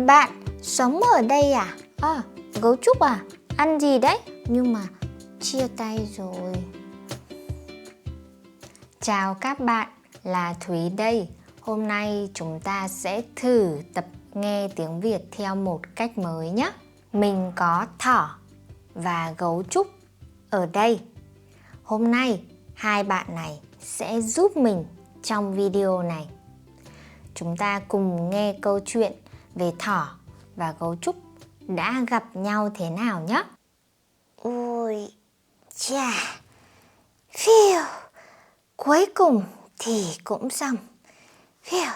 Bạn sống ở đây à? Gấu trúc à? Ăn gì đấy? Nhưng mà chia tay rồi. Chào các bạn, là Thúy đây. Hôm nay chúng ta sẽ thử tập nghe tiếng Việt theo một cách mới nhé. Mình có thỏ và gấu trúc ở đây. Hôm nay hai bạn này sẽ giúp mình trong video này. Chúng ta cùng nghe câu chuyện về thỏ và gấu trúc đã gặp nhau thế nào nhé. Ôi chà, phiêu, cuối cùng thì cũng xong. Phiêu,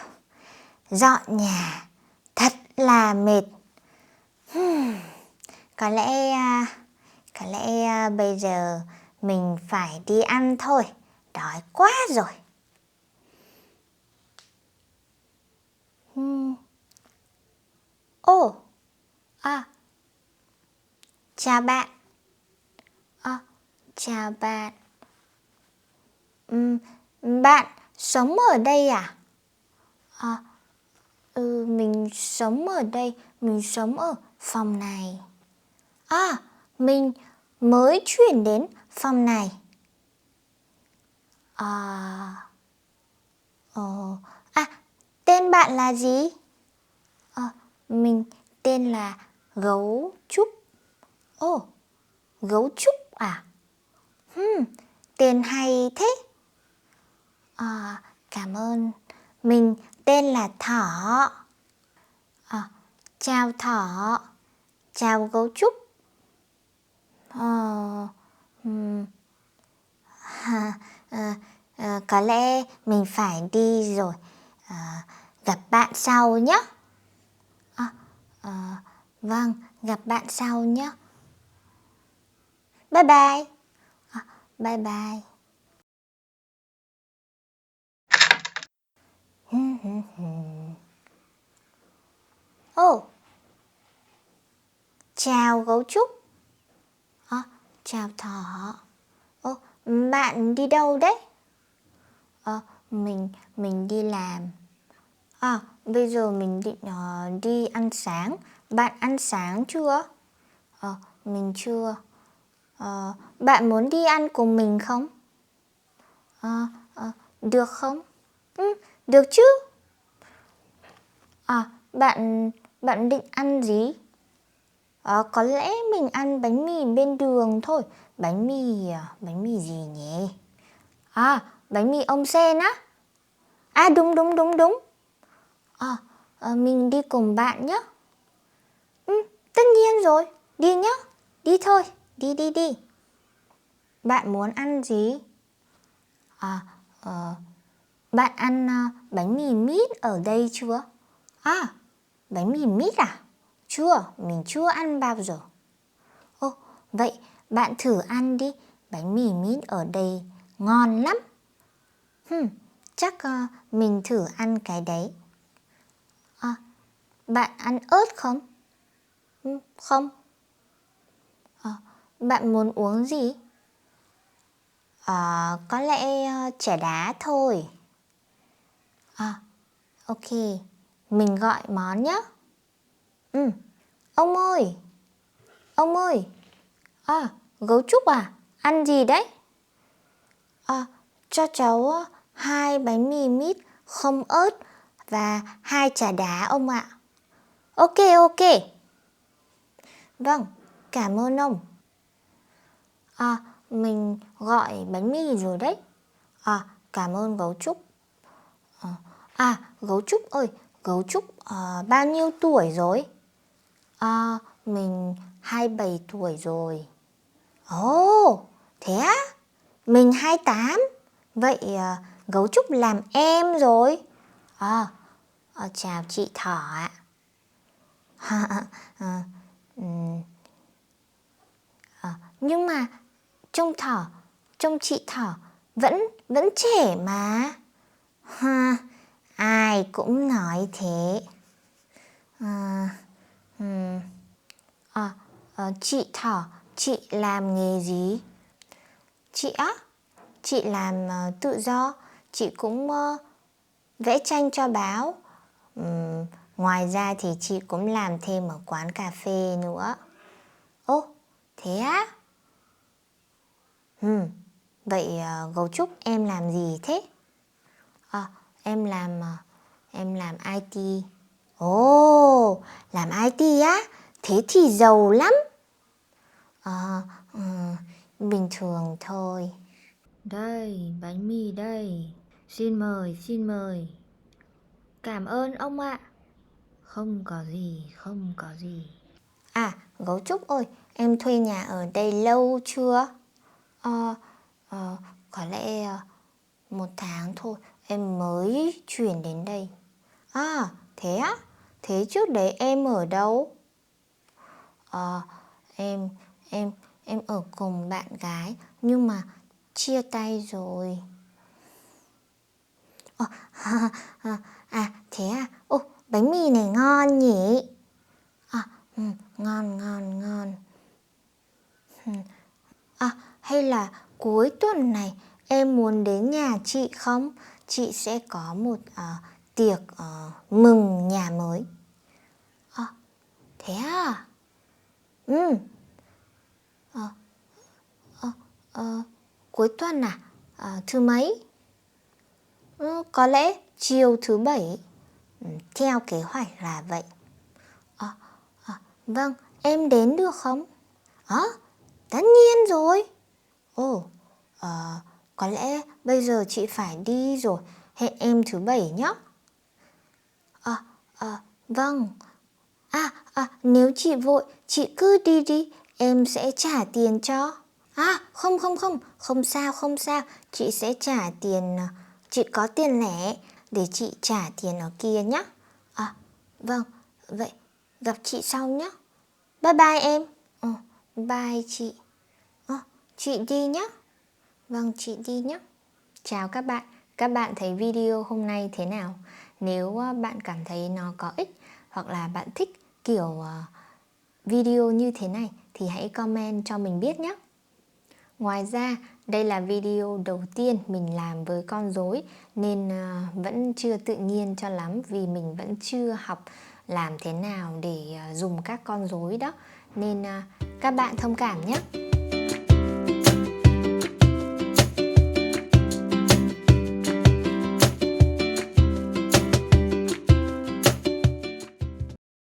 dọn nhà thật là mệt. Có lẽ bây giờ mình phải đi ăn thôi, đói quá rồi. Chào bạn. Chào bạn. Bạn sống ở đây à? Mình sống ở đây, mình sống ở phòng này. Mình mới chuyển đến phòng này. Tên bạn là gì? Mình tên là Gấu Trúc. Gấu Trúc à? Tên hay thế. Cảm ơn. Mình tên là Thỏ. Chào Thỏ. Chào Gấu Trúc. Có lẽ mình phải đi rồi. Gặp bạn sau nhé. Vâng, gặp bạn sau nhé. Bye bye. Bye bye. Chào Gấu Trúc. Chào Thỏ. Bạn đi đâu đấy? Mình đi làm. Bây giờ mình định đi ăn sáng. Bạn ăn sáng chưa? Mình chưa. Bạn muốn đi ăn cùng mình không? Được không? Được chứ. Bạn định ăn gì? Có lẽ mình ăn bánh mì bên đường thôi. Bánh mì gì nhỉ? Bánh mì ông Sen á. Đúng. Mình đi cùng bạn nhé. Tất nhiên rồi. Đi nhé. Đi thôi. Đi. Bạn muốn ăn gì? Bạn ăn bánh mì mít ở đây chưa? Bánh mì mít à? Chưa, mình chưa ăn bao giờ. Vậy bạn thử ăn đi. Bánh mì mít ở đây ngon lắm. Chắc mình thử ăn cái đấy. Bạn ăn ớt không? Không. Bạn muốn uống gì? Có lẽ trà đá thôi. Ok, mình gọi món nhé. Ông ơi. Gấu Trúc à? Ăn gì đấy? Cho cháu 2 bánh mì mít không ớt và 2 trà đá ông ạ. Ok. Vâng, cảm ơn ông. Mình gọi bánh mì rồi đấy. Cảm ơn Gấu Trúc. Gấu Trúc ơi, Gấu Trúc bao nhiêu tuổi rồi? Mình 27 tuổi rồi. Thế á? Mình 28. Vậy Gấu Trúc làm em rồi. Chào chị Thỏ ạ. Nhưng mà trông chị Thỏ vẫn trẻ mà. Ai cũng nói thế. Chị Thỏ, chị làm nghề gì? Chị á? Chị làm tự do. Chị cũng vẽ tranh cho báo. Ngoài ra thì chị cũng làm thêm ở quán cà phê nữa. Ô, thế á? Vậy gấu trúc em làm gì thế? Em làm IT. Ồ, làm IT á? Thế thì giàu lắm. Bình thường thôi. Đây, bánh mì đây. Xin mời, xin mời. Cảm ơn ông ạ. Không có gì, không có gì. À, gấu trúc ơi, em thuê nhà ở đây lâu chưa? Có lẽ 1 tháng thôi, em mới chuyển đến đây. À, thế á? Thế trước đấy em ở đâu? Em em ở cùng bạn gái nhưng mà chia tay rồi. Thế à? Ô, bánh mì này ngon nhỉ? Ngon ngon ngon. Hay là cuối tuần này em muốn đến nhà chị không? Chị sẽ có một tiệc mừng nhà mới. Thế à? Cuối tuần à? Thứ mấy? Có lẽ chiều thứ Bảy. Theo kế hoạch là vậy. Vâng, em đến được không? Tất nhiên rồi. Có lẽ bây giờ chị phải đi rồi. Hẹn em thứ Bảy nhé. Vâng. Nếu chị vội, chị cứ đi đi, em sẽ trả tiền cho. Không sao, không sao. Chị sẽ trả tiền, chị có tiền lẻ để chị trả tiền ở kia nhé. Vâng, vậy gặp chị sau nhé. Bye bye em. Bye chị. Chị đi nhé. Vâng, chị đi nhé. Chào các bạn. Các bạn thấy video hôm nay thế nào? Nếu bạn cảm thấy nó có ích hoặc là bạn thích kiểu video như thế này thì hãy comment cho mình biết nhé. Ngoài ra, đây là video đầu tiên mình làm với con rối nên vẫn chưa tự nhiên cho lắm vì mình vẫn chưa học làm thế nào để dùng các con rối đó. Nên các bạn thông cảm nhé.